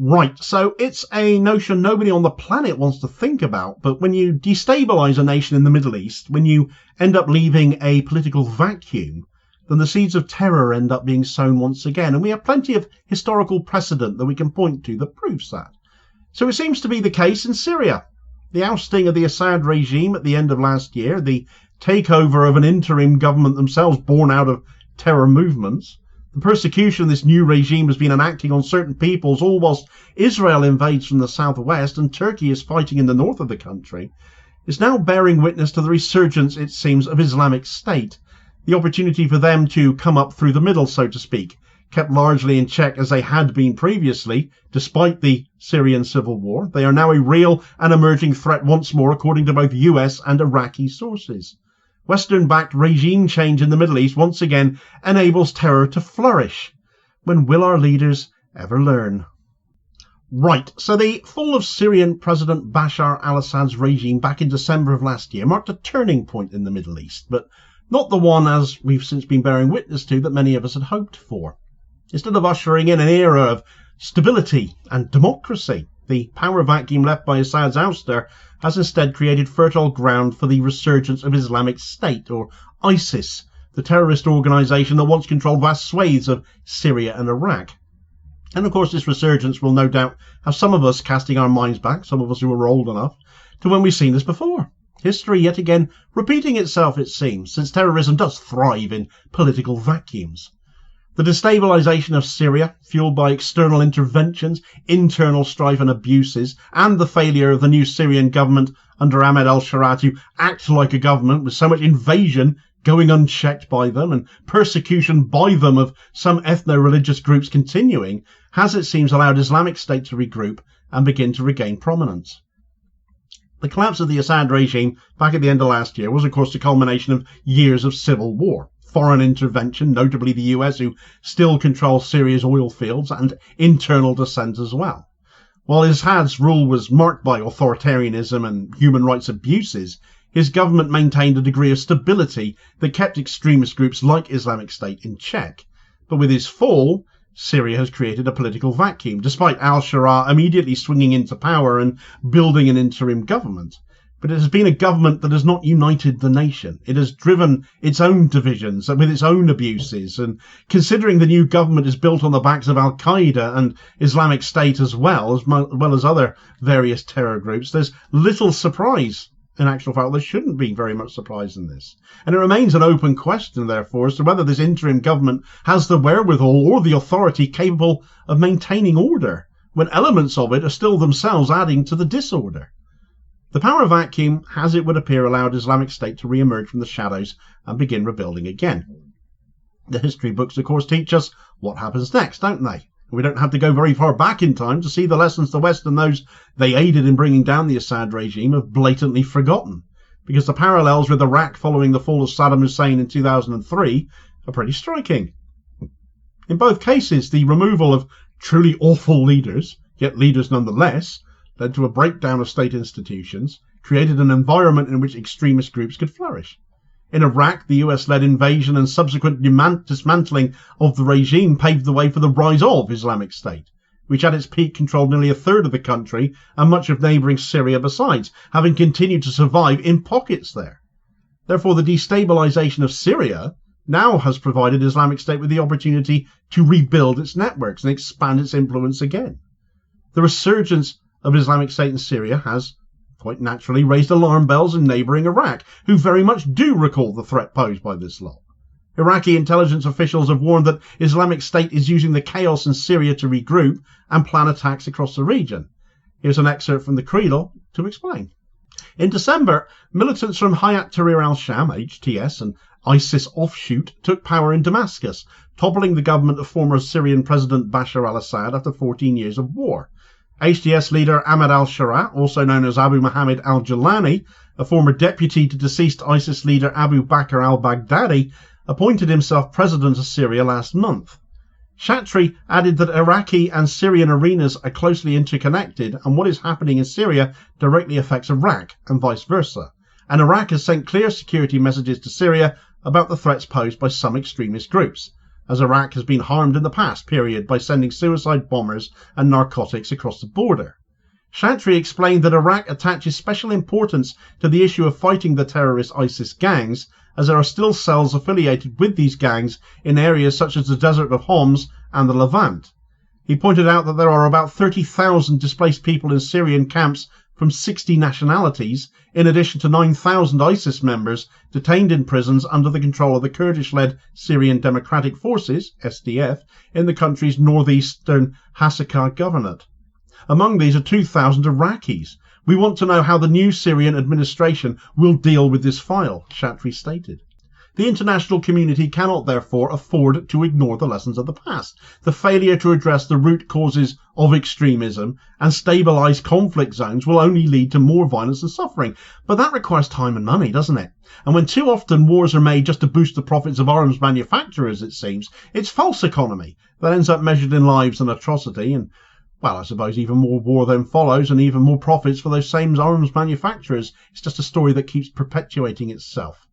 Right, so it's a notion nobody on the planet wants to think about, but when you destabilise a nation in the Middle East, when you end up leaving a political vacuum, then the seeds of terror end up being sown once again, and we have plenty of historical precedent that we can point to that proves that. So it seems to be the case in Syria. The ousting of the Assad regime at the end of last year, the takeover of an interim government themselves born out of terror movements, the persecution this new regime has been enacting on certain peoples, all whilst Israel invades from the southwest and Turkey is fighting in the north of the country, is now bearing witness to the resurgence, it seems, of Islamic State, the opportunity for them to come up through the middle, so to speak, kept largely in check as they had been previously, despite the Syrian civil war. They are now a real and emerging threat once more, according to both US and Iraqi sources. Western-backed regime change in the Middle East once again enables terror to flourish. When will our leaders ever learn? Right, so the fall of Syrian President Bashar al-Assad's regime back in December of last year marked a turning point in the Middle East, but not the one, as we've since been bearing witness to, that many of us had hoped for. Instead of ushering in an era of stability and democracy, the power vacuum left by Assad's ouster has instead created fertile ground for the resurgence of Islamic State, or ISIS, the terrorist organisation that once controlled vast swathes of Syria and Iraq. And of course this resurgence will no doubt have some of us casting our minds back, some of us who are old enough, to when we've seen this before. History yet again repeating itself, it seems, since terrorism does thrive in political vacuums. The destabilisation of Syria, fueled by external interventions, internal strife and abuses, and the failure of the new Syrian government under Ahmed Al Sharaa to act like a government, with so much invasion going unchecked by them and persecution by them of some ethno-religious groups continuing, has, it seems, allowed Islamic State to regroup and begin to regain prominence. The collapse of the Assad regime back at the end of last year was, of course, the culmination of years of civil war. Foreign intervention, notably the US, who still controls Syria's oil fields, and internal dissent as well. While Assad's rule was marked by authoritarianism and human rights abuses, his government maintained a degree of stability that kept extremist groups like Islamic State in check. But with his fall, Syria has created a political vacuum, despite Al Sharaa immediately swinging into power and building an interim government. But it has been a government that has not united the nation. It has driven its own divisions with its own abuses. And considering the new government is built on the backs of Al-Qaeda and Islamic State as well as other various terror groups, there's little surprise. In actual fact, there shouldn't be very much surprise in this. And it remains an open question, therefore, as to whether this interim government has the wherewithal or the authority capable of maintaining order, when elements of it are still themselves adding to the disorder. The power vacuum has, it would appear, allowed Islamic State to re-emerge from the shadows and begin rebuilding again. The history books, of course, teach us what happens next, don't they? We don't have to go very far back in time to see the lessons the West and those they aided in bringing down the Assad regime have blatantly forgotten, because the parallels with Iraq following the fall of Saddam Hussein in 2003 are pretty striking. In both cases, the removal of truly awful leaders, yet leaders nonetheless, led to a breakdown of state institutions, created an environment in which extremist groups could flourish. In Iraq, the US-led invasion and subsequent dismantling of the regime paved the way for the rise of Islamic State, which at its peak controlled nearly a third of the country and much of neighbouring Syria besides, having continued to survive in pockets there. Therefore, the destabilisation of Syria now has provided Islamic State with the opportunity to rebuild its networks and expand its influence again. The resurgence of Islamic State in Syria has, quite naturally, raised alarm bells in neighbouring Iraq, who very much do recall the threat posed by this lot. Iraqi intelligence officials have warned that Islamic State is using the chaos in Syria to regroup and plan attacks across the region. Here's an excerpt from the Creedle to explain. In December, militants from Hayat Tahrir al-Sham, HTS, and ISIS offshoot took power in Damascus, toppling the government of former Syrian President Bashar al-Assad after 14 years of war. HTS leader Ahmed Al Sharaa, also known as Abu Muhammad al-Jilani, a former deputy to deceased ISIS leader Abu Bakr al-Baghdadi, appointed himself president of Syria last month. Shatri added that Iraqi and Syrian arenas are closely interconnected, and what is happening in Syria directly affects Iraq and vice versa. And Iraq has sent clear security messages to Syria about the threats posed by some extremist groups. as Iraq has been harmed in the past period by sending suicide bombers and narcotics across the border. Chantry explained that Iraq attaches special importance to the issue of fighting the terrorist ISIS gangs, as there are still cells affiliated with these gangs in areas such as the desert of Homs and the Levant. He pointed out that there are about 30,000 displaced people in Syrian camps from 60 nationalities, in addition to 9,000 ISIS members detained in prisons under the control of the Kurdish-led Syrian Democratic Forces, SDF, in the country's northeastern Hasakah Governorate. Among these are 2,000 Iraqis. We want to know how the new Syrian administration will deal with this file, Chantry stated. The international community cannot therefore afford to ignore the lessons of the past. The failure to address the root causes of extremism and stabilise conflict zones will only lead to more violence and suffering. But that requires time and money, doesn't it? And when too often wars are made just to boost the profits of arms manufacturers, it seems, it's false economy that ends up measured in lives and atrocity, and well, I suppose even more war then follows and even more profits for those same arms manufacturers. It's just a story that keeps perpetuating itself.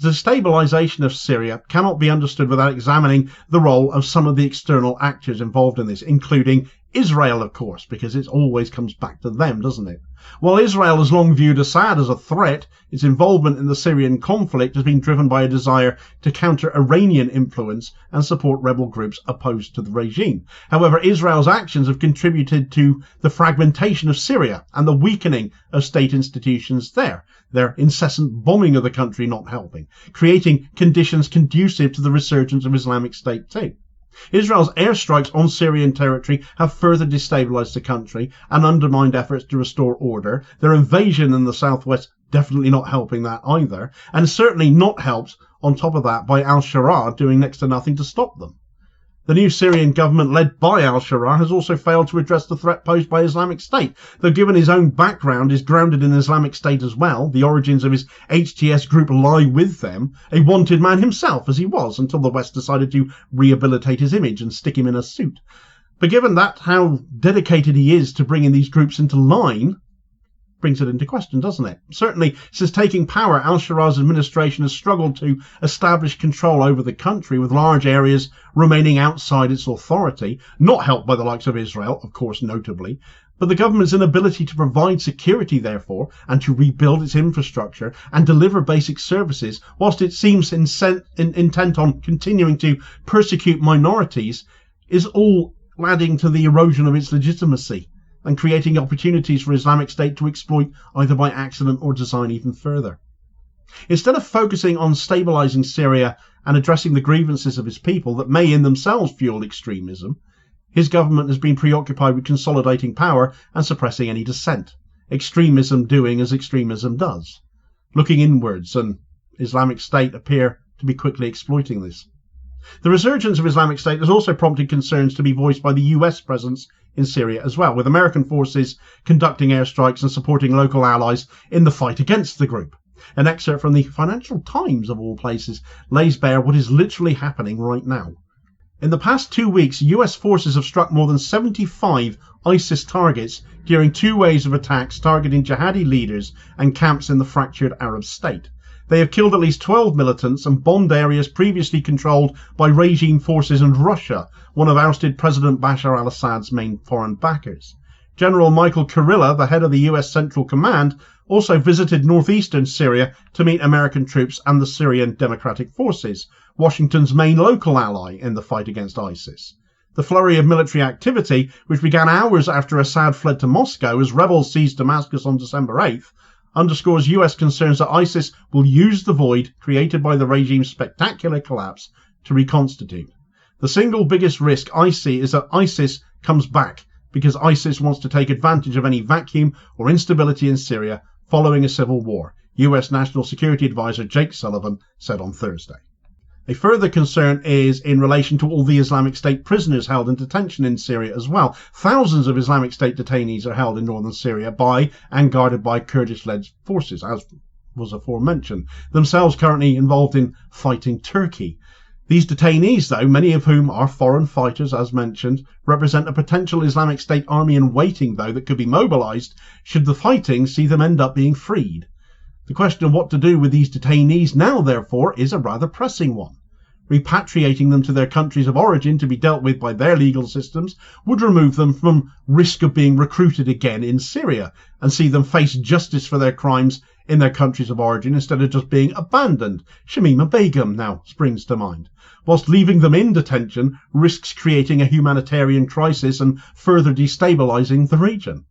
The destabilisation of Syria cannot be understood without examining the role of some of the external actors involved in this, including Israel, of course, because it always comes back to them, doesn't it? While Israel has long viewed Assad as a threat, its involvement in the Syrian conflict has been driven by a desire to counter Iranian influence and support rebel groups opposed to the regime. However, Israel's actions have contributed to the fragmentation of Syria and the weakening of state institutions there, their incessant bombing of the country not helping, creating conditions conducive to the resurgence of Islamic State too. Israel's airstrikes on Syrian territory have further destabilised the country and undermined efforts to restore order. Their invasion in the southwest definitely not helping that either, and certainly not helped on top of that by Al Sharaa doing next to nothing to stop them. The new Syrian government led by Al Sharaa has also failed to address the threat posed by Islamic State, though given his own background is grounded in Islamic State as well. The origins of his HTS group lie with them, a wanted man himself as he was until the West decided to rehabilitate his image and stick him in a suit. But given that how dedicated he is to bringing these groups into line, brings it into question, doesn't it? Certainly, since taking power, Al Sharaa's administration has struggled to establish control over the country, with large areas remaining outside its authority, not helped by the likes of Israel, of course, notably. But the government's inability to provide security, therefore, and to rebuild its infrastructure and deliver basic services, whilst it seems intent on continuing to persecute minorities, is all adding to the erosion of its legitimacy and creating opportunities for Islamic State to exploit either by accident or design even further. Instead of focusing on stabilising Syria and addressing the grievances of his people that may in themselves fuel extremism, his government has been preoccupied with consolidating power and suppressing any dissent, extremism doing as extremism does. Looking inwards, and Islamic State appear to be quickly exploiting this. The resurgence of Islamic State has also prompted concerns to be voiced by the US presence in Syria as well, with American forces conducting airstrikes and supporting local allies in the fight against the group. An excerpt from the Financial Times, of all places, lays bare what is literally happening right now. In the past 2 weeks, US forces have struck more than 75 ISIS targets during 2 waves of attacks targeting jihadi leaders and camps in the fractured Arab state. They have killed at least 12 militants and bombed areas previously controlled by regime forces and Russia, one of ousted President Bashar al-Assad's main foreign backers. General Michael Kurilla, the head of the US Central Command, also visited northeastern Syria to meet American troops and the Syrian Democratic Forces, Washington's main local ally in the fight against ISIS. The flurry of military activity, which began hours after Assad fled to Moscow as rebels seized Damascus on December 8th, underscores US concerns that ISIS will use the void created by the regime's spectacular collapse to reconstitute. The single biggest risk I see is that ISIS comes back, because ISIS wants to take advantage of any vacuum or instability in Syria following a civil war, US National Security Advisor Jake Sullivan said on Thursday. A further concern is in relation to all the Islamic State prisoners held in detention in Syria as well. Thousands of Islamic State detainees are held in northern Syria by and guarded by Kurdish-led forces, as was aforementioned, themselves currently involved in fighting Turkey. These detainees, though, many of whom are foreign fighters, as mentioned, represent a potential Islamic State army in waiting, though, that could be mobilised should the fighting see them end up being freed. The question of what to do with these detainees now, therefore, is a rather pressing one. Repatriating them to their countries of origin to be dealt with by their legal systems would remove them from risk of being recruited again in Syria and see them face justice for their crimes in their countries of origin instead of just being abandoned. Shamima Begum now springs to mind. Whilst leaving them in detention risks creating a humanitarian crisis and further destabilising the region.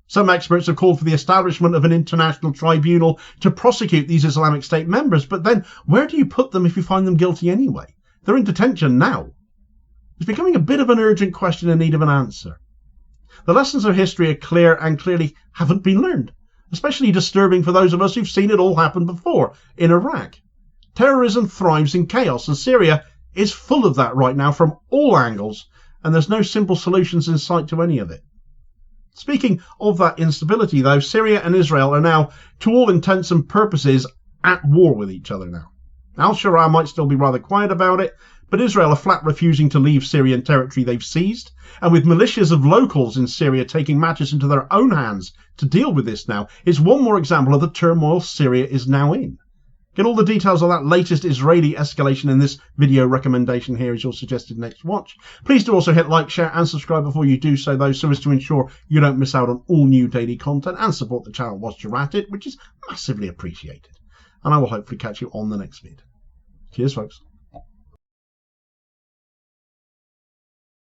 Some experts have called for the establishment of an international tribunal to prosecute these Islamic State members, but then where do you put them if you find them guilty anyway? They're in detention now. It's becoming a bit of an urgent question in need of an answer. The lessons of history are clear and clearly haven't been learned, especially disturbing for those of us who've seen it all happen before in Iraq. Terrorism thrives in chaos, and Syria is full of that right now from all angles, and there's no simple solutions in sight to any of it. Speaking of that instability, though, Syria and Israel are now, to all intents and purposes, at war with each other now. Al Sharaa might still be rather quiet about it, but Israel are flat refusing to leave Syrian territory they've seized, and with militias of locals in Syria taking matters into their own hands to deal with this now, is one more example of the turmoil Syria is now in. Get all the details on that latest Israeli escalation in this video recommendation here as your suggested next watch. Please do also hit like, share and subscribe before you do so, though, so as to ensure you don't miss out on all new daily content, and support the channel whilst you're at it, which is massively appreciated. And I will hopefully catch you on the next vid. Cheers, folks.